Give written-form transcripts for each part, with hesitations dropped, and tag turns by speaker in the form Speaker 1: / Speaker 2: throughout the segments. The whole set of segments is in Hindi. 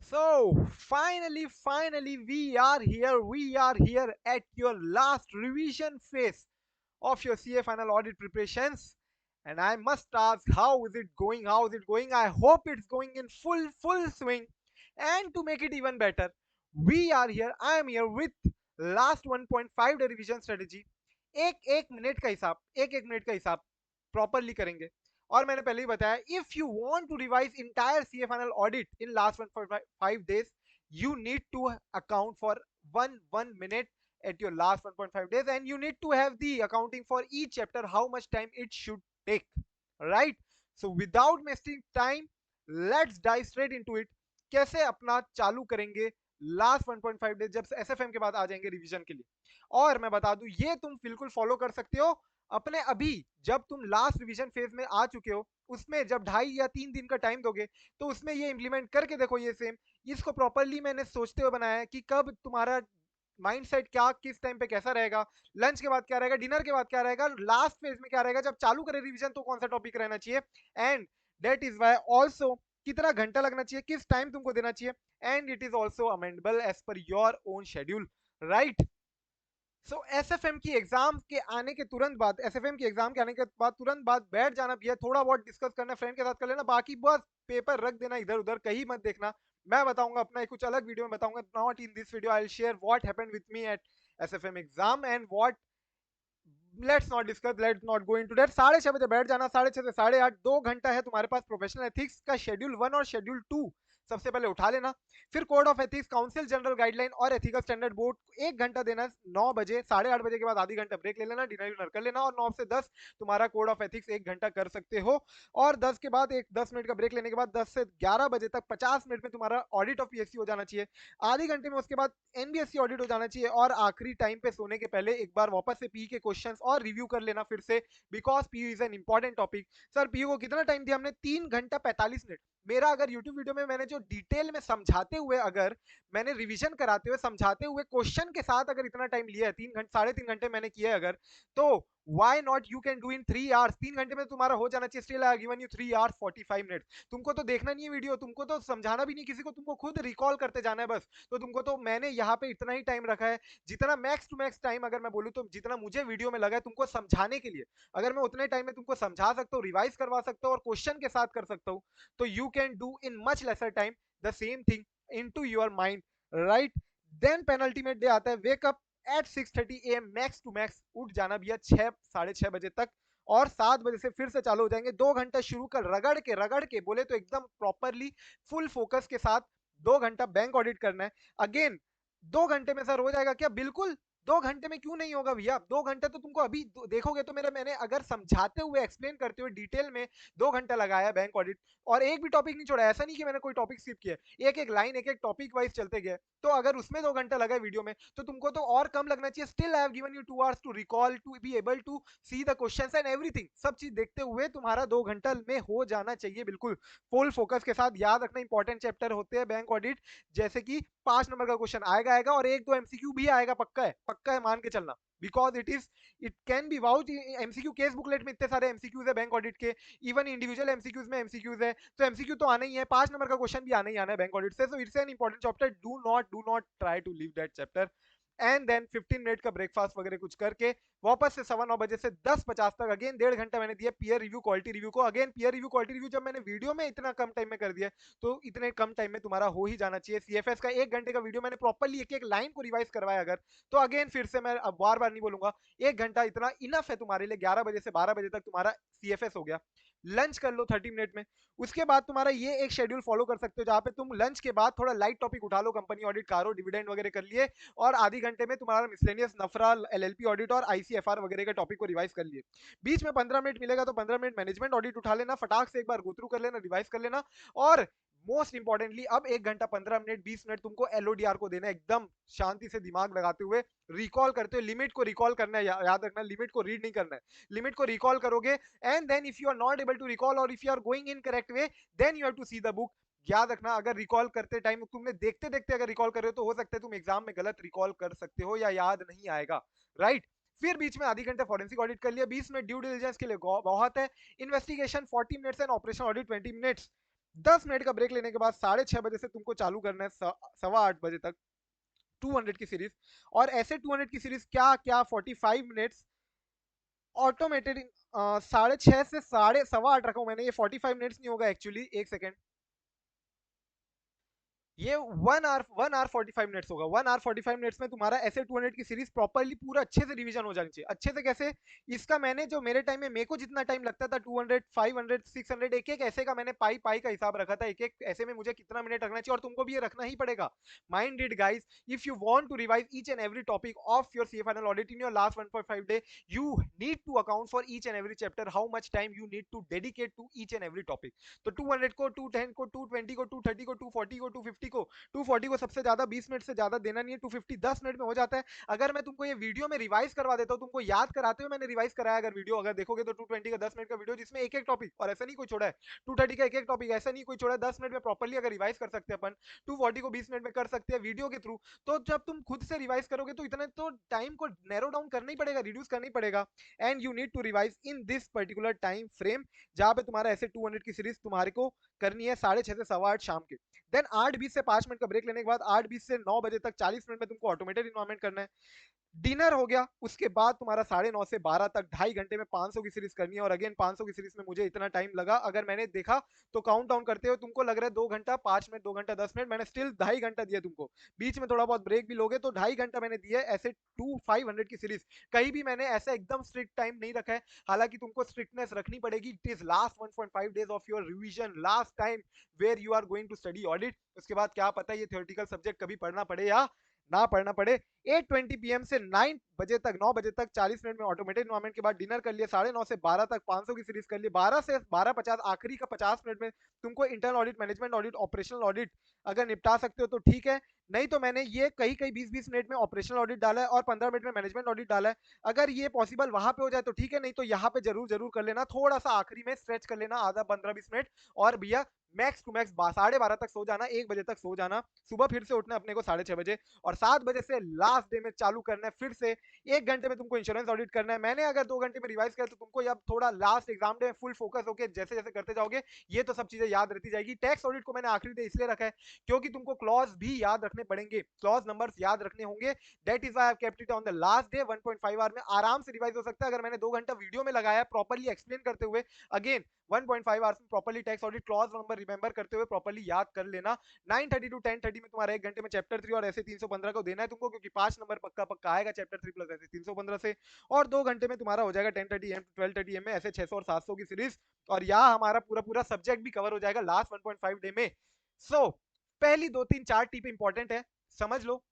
Speaker 1: So finally, we are here. We are here at your last revision phase of your CA final audit preparations. And I must ask, how is it going? How is it going? I hope it's going in full swing. And to make it even better, we are here. I am here with last 1.5 day revision strategy. एक एक मिनट का हिसाब एक मिनट का हिसाब प्रॉपरली करेंगे. और मैंने पहले ही बताया, if you want to revise entire CA final audit in last 1.5 days, you need to account for one minute at your last 1.5 days, and you need to have the accounting for each chapter, how much time it should take, right? So without wasting time, let's dive straight into it. कैसे अपना चालू करेंगे लास्ट 1.5 डेज जब एसएफएम के बाद आ जाएंगे रिवीजन के लिए. और मैं बता दूं, ये तुम बिल्कुल फॉलो कर सकते हो अपने अभी, जब तुम लास्ट रिवीजन फेज में आ चुके हो, उसमें जब 2.5 या 3 दिन का टाइम दोगे, तो उसमें ये इंप्लीमेंट करके देखो. ये सेम इसको प्रॉपरली मैंने सोचते हुए बनाया है कि कब तुम्हारा माइंड सेट क्या, किस टाइम पे कैसा रहेगा, लंच के बाद क्या रहेगा, डिनर के बाद क्या रहेगा, लास्ट फेज में क्या रहेगा, जब चालू करे रिवीजन तो कौन सा टॉपिक रहना चाहिए. And that is why also कितना घंटा लगना चाहिए, किस टाइम तुमको देना चाहिए. And it is also amendable as per your own schedule, right? So SFM की एग्जाम के आने के तुरंत बाद, एसएफएम की एग्जाम के आने के बाद तुरंत बाद बैठ जाना भी है, थोड़ा बहुत डिस्कस करना फ्रेंड के साथ कर लेना, बाकी बस पेपर रख देना इधर उधर, कहीं मत देखना. मैं बताऊंगा अपना कुछ अलग वीडियो में बताऊंगा. Not in this video I will share what happened with me at SFM exam and what. Let's not discuss, let's not go into that. 6:30 बजे बैठ जाना, 6:30 से 8:30, 2 घंटा है तुम्हारे पास. प्रोफेशनल एथिक्स का शेड्यूल 1 और शेड्यूल 2 सबसे पहले उठा लेना. फिर code of ethics, council general guideline और एथिकल स्टैंडर्ड बोर्ड 1 घंटा देना. 9 बजे, 8:30 बजे के बाद आधी घंटा ब्रेक ले लेना, डिनर विनर कर लेना, और 9 से 10 तुम्हारा कोड ऑफ एथिक्स 1 घंटा कर सकते हो. और 10 के बाद एक 10 मिनट का ब्रेक लेने के बाद 10 से 11 बजे तक 50 मिनट में तुम्हारा ऑडिट ऑफ पीएससी हो जाना चाहिए. आधी घंटे में उसके बाद एनबीएससी ऑडिट हो जाना चाहिए. और आखिरी टाइम पे सोने के पहले एक बार वापस से पी के क्वेश्चंस और रिव्यू कर लेना फिर से, because PU is an important topic. Sir PU को कितना टाइम दिया हमने? 3 घंटा 45 मिनट. मेरा अगर यूट्यूब वीडियो में मैंने जो डिटेल में समझाते हुए, अगर मैंने रिवीजन कराते हुए समझाते हुए क्वेश्चन के साथ अगर इतना टाइम लिया है, 3 घंटे 3.5 घंटे मैंने किया है अगर, तो why not you can do in 3 hours. 3 घंटे में तुम्हारा हो जाना चाहिए. Still I given you 3 hours 45 minutes. तुमको तो देखना नहीं है वीडियो, तुमको तो समझाना भी नहीं किसी को, तुमको खुद रिकॉल करते जाना है बस. तो तुमको तो मैंने यहाँ पे इतना ही टाइम रखा है, जितना मैक्स टू मैक्स टाइम अगर मैं बोलूँ तो जितना मुझे वीडियो में लगा है तुमको समझाने के लिए, अगर मैं उतने टाइम में तुमको समझा सकता हूँ, रिवाइज करवा सकता हूँ और क्वेश्चन के साथ कर सकता हूँ, तो you can do in much lesser time the same thing into your mind, right? Then penultimate day आता है. Wake up at 6:30 AM max to max. उठ जाना भैया 6 साढ़े 6 बजे तक, और 7 बजे से फिर से चालू हो जाएंगे. 2 घंटा शुरू कर रगड़ के बोले तो एकदम प्रॉपरली फुल फोकस के साथ 2 घंटा बैंक ऑडिट करना है. अगेन 2 घंटे में सर हो जाएगा क्या? बिल्कुल. 2 घंटे में क्यों नहीं होगा भैया? 2 घंटे तो तुमको अभी देखोगे तो मैंने अगर समझाते हुए एक्सप्लेन करते हुए डिटेल में 2 घंटा लगाया बैंक ऑडिट, और एक भी टॉपिक नहीं छोड़ा. ऐसा नहीं कि मैंने कोई टॉपिक स्किप किया, एक एक लाइन एक एक टॉपिक वाइज चलते गए. तो अगर उसमें 2 घंटा लगा वीडियो में, तो तुमको तो और कम लगना चाहिए. Still I have given you 2 hours to recall, to be able to see the questions and everything. सब चीज देखते हुए तुम्हारा 2 घंटा में हो जाना चाहिए बिल्कुल फुल फोकस के साथ. याद रखना इंपॉर्टेंट चैप्टर होते हैं बैंक ऑडिट, जैसे कि 5 नंबर का क्वेश्चन आएगा और 1-2 एमसीक्यू भी आएगा. पक्का है मान के चलना, because it can B vouch. MCQ case booklet में इतने सारे एमसीक्यूज है बैंक ऑडिट के, इवन इंडिविजुअल एमसीक्यूज में एमसीक्यूज है, तो एमसीक्यू तो आना ही है. 5 नंबर का क्वेश्चन भी आना ही आना है बैंक ऑडिट से. So it's an important chapter. Do not try to leave that chapter. And then 15 minute का ब्रेकफास्ट वगैरह कुछ करके वापस से 9:15 से 10:50 तक अगेन 1.5 घंटा मैंने दिया पीयर रिव्यू क्वालिटी रिव्यू को. Again peer review quality review जब मैंने वीडियो में इतना कम टाइम में कर दिया, तो इतने कम टाइम में तुम्हारा हो ही जाना चाहिए. सीएफएस का 1 घंटे का वीडियो मैंने प्रॉपरली एक एक लाइन को रिवाइज करवाया अगर, तो अगेन फिर से मैं अब बार बार नहीं बोलूंगा, 1 घंटा इतना इनफ है तुम्हारे लिए. 11 बजे से 12 बजे तक तुम्हारा सीएफएस हो गया. लंच कर लो 30 मिनट में. उसके बाद तुम्हारा ये एक शेड्यूल फॉलो कर सकते हो जहां पे तुम लंच के बाद थोड़ा लाइट टॉपिक उठा लो, कंपनी ऑडिट, कारो, डिविडेंड वगैरह कर लिए, और आधी घंटे में तुम्हारा मिसलेनियस, नफरा, एलएलपी ऑडिट और आईसीएफआर वगैरह के टॉपिक को रिवाइज कर लिए. बीच में 15 मिनट मिलेगा तो 15 मिनट मैनेजमेंट ऑडिट उठा लेना, फटाक से एक बार गो थ्रू कर लेना, रिवाइज कर लेना. और मोस्ट इंपॉर्टेंटली अब 1 घंटा 15 मिनट 20 मिनट तुमको एलओडीआर को देना है, एकदम शांति से दिमाग लगाते हुए रिकॉल करते हुए. लिमिट को रिकॉल करना है, याद रखना, लिमिट को रीड नहीं करना है, लिमिट को रिकॉल करोगे. And then if you are not able to recall और if you are going in correct way, then you have to see the book. याद रखना, अगर रिकॉल करते टाइम तुमने देखते देखते अगर रिकॉल कर रहे हो तो हो सकता है तुम एग्जाम में गलत रिकॉल कर सकते हो या याद नहीं आएगा, राइट? फिर बीच में आधी घंटे फॉरेंसिक ऑडिट कर लिया, 20 मिनट ड्यू डिलिजेंस के लिए बहुत है, investigation 40 minutes and operation audit 20 minutes. 10 minute का ब्रेक लेने के बाद 6:30 बजे से तुमको चालू करना है 8:15 बजे तक 200 की सीरीज। और ऐसे 200 की सीरीज क्या क्या 45 मिनट्स ऑटोमेटेड। 6:30 से साढ़े सवा आठ रखा हूं मैंने, ये 45 मिनट्स नहीं होगा एक्चुअली, एक सेकेंड, ये 1 आवर 45 मिनट्स होगा। 1 आवर 45 मिनट्स में तुम्हारा ऐसे 200 की सीरीज प्रॉपरली पूरा अच्छे से रिवीजन हो जानी चाहिए। अच्छे से कैसे? इसका मैंने जो मेरे टाइम में मेरे को जितना टाइम लगता था 200 500 600 एक एक ऐसे का मैंने पाई पाई का हिसाब रखा था, एक एक ऐसे में मुझे कितना मिनट रखना चाहिए, और तुमको भी ये रखना ही पड़ेगा। Mind it guys, if you want to revise each and every topic of your CA final audit in your last 1.5 day, you need to account for each and every chapter how much time you need to dedicate to each and every topic। तो 200 को 210 को 220 को 230 को 240 को 250 को 240 को सबसे ज्यादा 20 मिनट से ज्यादा देना नहीं है। 250 10 मिनट में हो जाता है। अगर मैं तुमको ये वीडियो में रिवाइज करवा देता हूँ, तुमको याद कराते हुए मैंने रिवाइज कराया, अगर वीडियो अगर देखोगे तो 220 का 10 मिनट का वीडियो जिसमें एक एक टॉपिक, और ऐसा नहीं कोई छोड़ा है, 230 का एक एक टॉपिक ऐसा नहीं कोई छोड़ा है, 10 मिनट में प्रॉपर्ली अगर रिवाइज कर सकते हैं अपन, 240 को 20 मिनट में कर सकते हैं वीडियो के थ्रू। तो जब तुम खुद से रिवाइज करोगे तो इतना तो टाइम को नैरो डाउन करना ही पड़ेगा, रिड्यूस करना ही पड़ेगा। And you need to revise in this particular time frame, जहां पे तुम्हारा ऐसे 200 की सीरीज तुम्हारे को करनी है 6:30 से 8:15 शाम के। देन 8:20 से 5 मिनट का ब्रेक लेने के बाद 8:20 से 9 बजे तक 40 मिनट में तुमको ऑटोमेटेड इन्वायरमेंट करना है। डिनर हो गया, उसके बाद तुम्हारा 9:30 से 12 तक 2.5 घंटे में 500 की सीरीज करनी है। और अगेन 500 की सीरीज में मुझे इतना टाइम लगा, अगर मैंने देखा तो काउंट डाउन करते हो तुमको लग रहा है 2 घंटा 5 मिनट 2 घंटा 10 मिनट, मैंने स्टिल 2.5 घंटा दिया तुमको। बीच में थोड़ा बहुत ब्रेक भी लोगे तो 2.5 घंटा मैंने दिया ऐसे 500 की सीरीज। कहीं भी मैंने ऐसा एकदम स्ट्रिक्ट टाइम नहीं रखा है, हालांकि तुमको स्ट्रिक्टनेस रखनी पड़ेगी। It is last 1.5 days of your revision, last time where you are going to study audit. उसके बाद क्या पता ये थ्योरेटिकल सब्जेक्ट कभी पढ़ना पड़े या ना पढ़ना पड़े। 8:20 PM से 9 बजे तक 9 बजे तक 40 मिनट में ऑटोमेटेड इन्वायरमेंट के बाद डिनर कर लिया। 9:30 से 12 तक 500 की सीरीज कर ली। 12 से 12:50 आखिरी का 50 मिनट में तुमको internal audit, management audit, operational audit अगर निपटा सकते हो तो ठीक है, नहीं तो मैंने ये कहीं कहीं 20-20 मिनट में ऑपरेशनल ऑडिट डाला है और 15 मिनट में मैनेजमेंट ऑडिट डाला है। अगर ये पॉसिबल वहां पे हो जाए तो ठीक है, नहीं तो यहाँ पे जरूर जरूर कर लेना, थोड़ा सा आखिरी में स्ट्रेच कर लेना आधा 15-20 मिनट। और भैया मैक्स टू मैक्स 12:30 तक सो जाना, 1 बजे तक सो जाना, सुबह फिर से उठना अपने को 6:30 बजे, और 7 बजे से लास्ट डे में चालू करना है फिर से। 1 घंटे में तुमको इंश्योरेंस ऑडिट करना है। मैंने अगर 2 घंटे में रिवाइज किया तो तुमको अब थोड़ा last exam day full focus होकर जैसे जैसे करते जाओगे ये तो सब चीजें याद रहती जाएगी। टैक्स ऑडिट को मैंने आखिरी डे इसलिए रखा है क्योंकि तुमको क्लॉज भी याद रखने पड़ेंगे, क्लॉज नंबर्स याद रखने होंगे। That is why I have kept it on the last day. 1.5 hour में आराम से रिवाइज हो सकता है अगर मैंने 2 घंटा वीडियो में लगाया प्रॉपर्ली एक्सप्लेन करते हुए। अगेन 1.5 आवर्स में properly tax audit clause number remember करते हुए प्रॉपर्ली याद कर लेना। 9:30 टू 10:30 में तुम्हारा 1 घंटे में चैप्टर 3 और ऐसे 315 को देना है तुमको, क्योंकि 5 नंबर पक्का पक्का आएगा चैप्टर 3 प्लस ऐसे 315 से। और 2 घंटे में तुम्हारा हो जाएगा 10:30 AM टू 12:30 AM में ऐसे 600 और 700 की सीरीज। और यहाँ हमारा पूरा पूरा सब्जेक्ट भी कवर हो जाएगा लास्ट 1.5 डे में। सो पहली 2 3 4 टिप इंपॉर्टेंट है, समझ लो।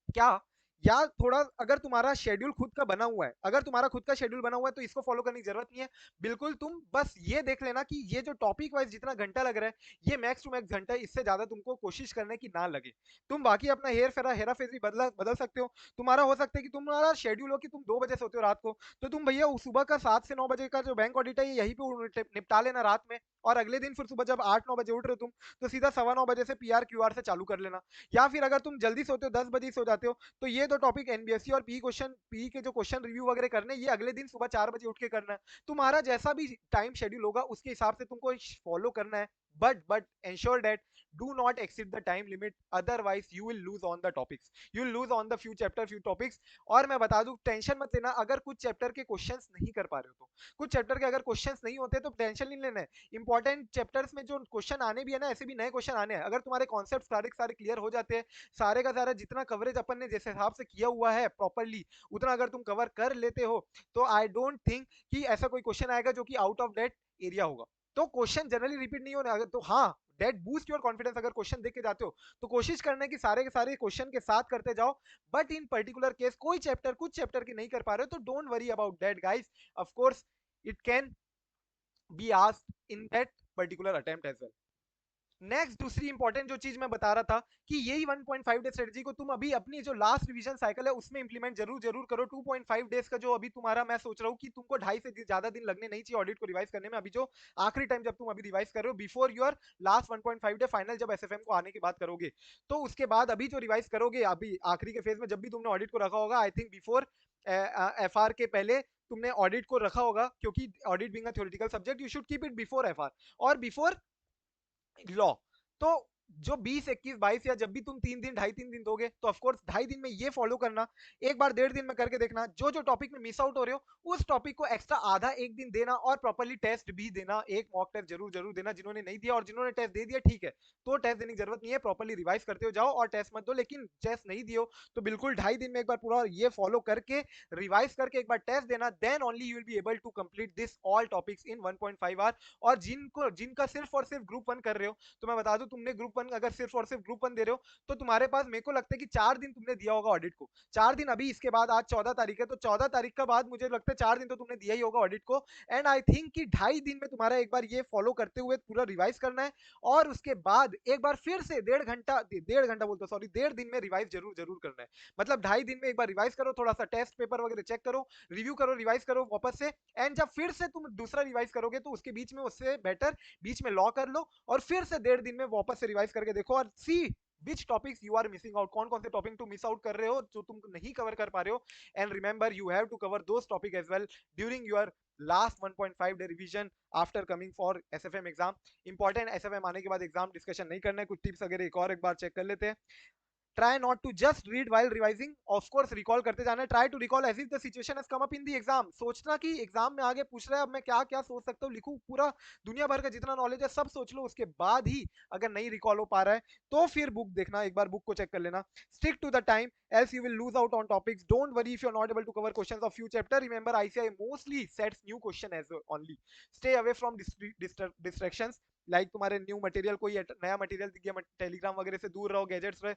Speaker 1: क्या? या थोड़ा अगर तुम्हारा शेड्यूल खुद का बना हुआ है, अगर तुम्हारा खुद का शेड्यूल बना हुआ है तो इसको फॉलो करने की जरूरत नहीं है। बिल्कुल तुम बस ये देख लेना कि ये जो टॉपिक वाइज जितना घंटा लग रहा है ये मैक्स टू मैक्स घंटा है, इससे ज्यादा तुमको कोशिश करने की ना लगे। तुम बाकी अपना हेरा फेरी बदल बदल सकते हो। तुम्हारा हो सकता है कि तुम्हारा शेड्यूल हो कि तुम 2 बजे सोते हो रात को, तो तुम भैया सुबह का 7 से 9 बजे का जो बैंक ऑडिट है ये यहीं पे निपटा लेना रात में, और अगले दिन फिर सुबह जब 8 9 बजे उठ रहे हो तुम, तो सीधा 9:15 से पीआर क्यूआर से चालू कर लेना। या फिर अगर तुम जल्दी सोते हो 10 बजे सो जाते हो, तो ये दो टॉपिक एनबीएससी और पी के जो क्वेश्चन रिव्यू वगैरह करने, ये अगले दिन सुबह 4 बजे उठ के करना है। तुम्हारा जैसा भी टाइम शेड्यूल होगा उसके हिसाब से तुमको फॉलो करना है। But ensure that do not exceed the time limit, otherwise you will lose on the topics, you will lose on the few chapter few topics. और मैं बता दूं टेंशन मत लेना अगर कुछ चैप्टर के क्वेश्चंस नहीं कर पा रहे हो, तो कुछ चैप्टर के अगर क्वेश्चंस नहीं होते तो टेंशन नहीं लेना है। इंपॉर्टेंट चैप्टर्स में जो क्वेश्चन आने भी है ना, ऐसे भी नए क्वेश्चन आने हैं, अगर तुम्हारे कॉन्सेप्ट सारे सारे क्लियर हो जाते हैं, सारे का सारा जितना कवरेज अपन ने जिस हिसाब से किया हुआ है प्रॉपरली उतना अगर तुम कवर कर लेते हो, तो आई डोंट थिंक कि ऐसा कोई क्वेश्चन आएगा जो कि आउट ऑफ दैट एरिया होगा। तो क्वेश्चन जनरली रिपीट नहीं होने, अगर तो हाँ दैट बूस्ट योर कॉन्फिडेंस, अगर क्वेश्चन देख के जाते हो तो कोशिश करने की सारे के सारे क्वेश्चन के साथ करते जाओ। बट इन पर्टिकुलर केस कोई चैप्टर कुछ चैप्टर की नहीं कर पा रहे हो तो don't worry about that guys, of course it can be asked in that particular attempt as well. Next दूसरी इंपॉर्टेंट जो चीज मैं बता रहा था कि यही 1.5 डे स्ट्रेटजी को तुम अभी अपनी जो लास्ट रिवीजन साइकिल है उसमें इंप्लीमेंट जरूर जरूर करो। 2.5 डेज का जो अभी तुम्हारा, मैं सोच रहा हूँ कि तुमको 2.5 से ज्यादा दिन लगने नहीं चाहिए ऑडिट को रिवाइज करने में। अभी जो आखिरी टाइम जब तुम अभी रिवाइज कर रहे हो before your last 1.5 day final, जब एसएफएम को आने की बात करोगे, तो उसके बाद अभी जो रिवाइज करोगे अभी आखिरी के फेज में, जब भी तुमने ऑडिट को रखा होगा, आई थिंक बिफोर एफआर के पहले तुमने ऑडिट को रखा होगा, क्योंकि audit being a theoretical subject you should keep it before FR और बिफोर लॉ। तो जो 20, 21, 22 या जब भी तुम 3 दिन, ढाई 3 दिन दोगे, तो ऑफ कोर्स ढाई दिन में ये फॉलो करना, एक बार डेढ़ दिन में करके देखना, जो टॉपिक में मिस आउट हो रहे हो उस टॉपिक को एक्स्ट्रा आधा एक दिन देना, और प्रॉपर्ली टेस्ट भी देना, एक मॉक टेस्ट जरूर जरूर देना। जिन्होंने नहीं दिया और जिन्होंने टेस्ट दे दिया ठीक है, तो टेस्ट देने की जरूरत नहीं है, प्रॉपर्ली रिवाइज करते हो जाओ और टेस्ट मत दो। लेकिन टेस्ट नहीं दियो तो बिल्कुल ढाई दिन में एक बार पूरा ये फॉलो करके रिवाइज करके एक बार टेस्ट देना, then only you will be able to complete this all topics in 1.5 hour. और जिनका सिर्फ और सिर्फ ग्रुप 1 कर रहे हो, तो मैं बता दूं, तुमने ग्रुप 1 अगर सिर्फ और सिर्फ ग्रुप 1 दे रहे हो, तो तुम्हारे पास मेरे को लगता है कि 4 दिन तुमने दिया होगा ऑडिट को। 4 दिन अभी इसके बाद, आज 14 तारीख है, तो 14 तारीख के बाद मुझे लगता है 4 दिन तो तुमने दिया ही होगा ऑडिट को। एंड आई थिंक कि ढाई दिन में तुम्हारा एक बार ये फॉलो करते हुए पूरा रिवाइज करना है, और उसके बाद एक बार फिर से डेढ़ घंटा बोलते, सॉरी, डेढ़ दिन में रिवाइज जरूर जरूर करना है। मतलब ढाई दिन में एक बार रिवाइज करो, थोड़ा सा टेस्ट पेपर वगैरह चेक करो, रिव्यू करो, रिवाइज करो वापस से। एंड जब फिर से तुम दूसरा रिवाइज करोगे, तो उसके बीच में, उससे बेटर बीच में लॉ कर लो, और फिर से डेढ़ दिन में वापस से रिवाइज करके देखो, और see which topics you are missing out, कौन कौन से टॉपिक तुम मिस आउट कर रहे हो, जो तुम नहीं कवर कर पा रहे हो। And remember, you have to cover those topic as well during your last 1.5 day revision after coming for SFM exam. Important, SFM आने के बाद एग्जाम डिस्कशन नहीं करना है, कुछ टिप्स वगैरह एक और एक बार चेक कर लेते हैं। Try not to just read while revising, of course recall करते जाना है। Try to recall as if the situation has come up in the exam. सोचना कि एग्जाम में आगे पूछ रहा है, अब मैं क्या क्या सोच सकता हूँ, लिखूं, पूरा दुनिया भर का जितना नॉलेज है सब सोच लो, उसके बाद ही अगर नहीं रिकॉल हो पा रहा है तो फिर बुक देखना, एक बार बुक को चेक कर लेना। Stick to the time else you will lose out on topics. Don't worry if you're not able to cover questions of few chapter. Remember, ICI mostly sets new question as well only. Stay away from distractions, like तुम्हारे न्यू मटेरियल, कोई नया मटेरियल दिख गया टेलीग्राम वगैरह से दूर रहो, गैजेट्स से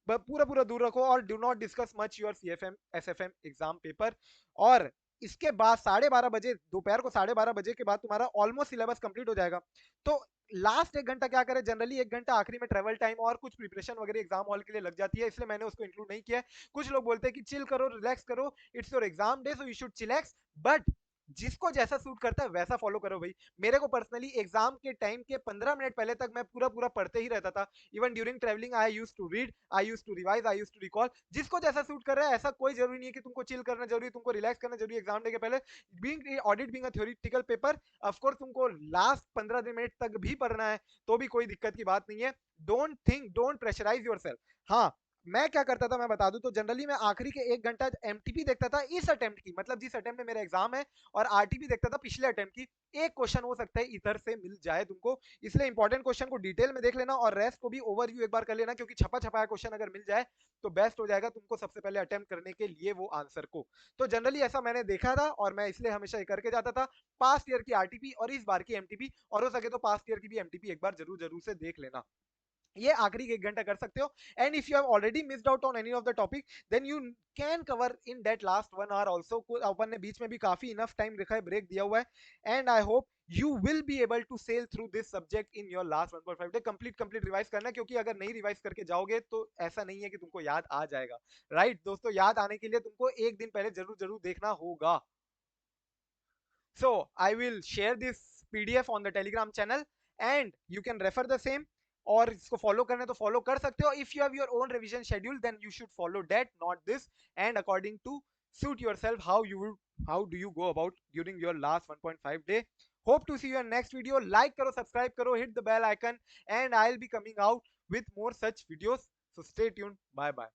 Speaker 1: पूरा पूरा दूर रखो, और do not discuss much your CFM SFM exam paper. और इसके बाद 12:30 बजे, दोपहर को 12:30 बजे के बाद तुम्हारा ऑलमोस्ट सिलेबस कंप्लीट हो जाएगा। तो लास्ट एक घंटा क्या करें, जनरली एक घंटा आखिरी में ट्रेवल टाइम और कुछ प्रिपरेशन वगैरह एग्जाम हॉल के लिए लग जाती है, इसलिए मैंने उसको इंक्लूड नहीं किया है। कुछ लोग बोलते हैं कि चिल करो, रिलैक्स करो, it's your exam day so you should chillax, but जिसको जैसा सूट करता है वैसा फॉलो करो भाई। मेरे को पर्सनली एग्जाम के टाइम के 15 मिनट पहले तक मैं पूरा पूरा पढ़ते ही रहता था। Even during travelling I use to read, I use to revise, I use to recall. जिसको जैसा सूट कर रहा है, ऐसा कोई जरूरी नहीं है कि तुमको चिल करना जरूरी, तुमको रिलैक्स करना जरूरी एग्जाम डे के पहले। Being audit being a theoretical paper, of course तुमको लास्ट 15 मिनट तक भी पढ़ना है, तो भी कोई दिक्कत की बात नहीं है। Don't think, don't pressurise yourself. हाँ, मैं क्या करता था मैं बता दूं, तो जनरली मैं आखिरी के एक घंटा एमटीपी देखता था इस अटेम्प्ट की, मतलब जिस अटेम्प्ट में मेरा एग्जाम है, और आरटीपी देखता था पिछले अटेम्प्ट की। एक क्वेश्चन हो सकता है इधर से मिल जाए तुमको, इसलिए इंपॉर्टेंट क्वेश्चन को डिटेल में देख लेना, और रेस्ट को भी ओवरव्यू एक बार कर लेना, क्योंकि छपा छपाया क्वेश्चन अगर मिल जाए तो बेस्ट हो जाएगा तुमको सबसे पहले अटेम्प्ट करने के लिए वो आंसर को। तो जनरली ऐसा मैंने देखा था, और मैं इसलिए हमेशा ये करके जाता था। पास्ट ईयर की आरटीपी और इस बार की एमटीपी, और हो सके तो पास्ट ईयर की भी एमटीपी एक बार जरूर जरूर से देख लेना। ये आखिरी एक घंटा कर सकते हो। And if you have already missed out on any of the topic, then you can cover in that last 1 hour also. अपन ने बीच में भी काफी इनफ टाइम रखा है, ब्रेक दिया हुआ है। And I hope you will be able to sail through this subject in your last 1.5 day। Complete revise करना, क्योंकि अगर नहीं रिवाइज करके जाओगे तो ऐसा नहीं है कि तुमको याद आ जाएगा। राइट दोस्तों, याद आने के लिए तुमको एक दिन पहले जरूर जरूर देखना होगा। So I will share this PDF on the Telegram channel, and you can refer the same, और इसको फॉलो करना तो फॉलो कर सकते हो। If you have your own revision schedule, then you should follow that, not this. And according to suit yourself, how do you go about during your last 1.5 day। Hope to see you in next video। like करो, subscribe करो, hit the bell icon, and I'll be coming out with more such videos, so stay tuned। bye bye।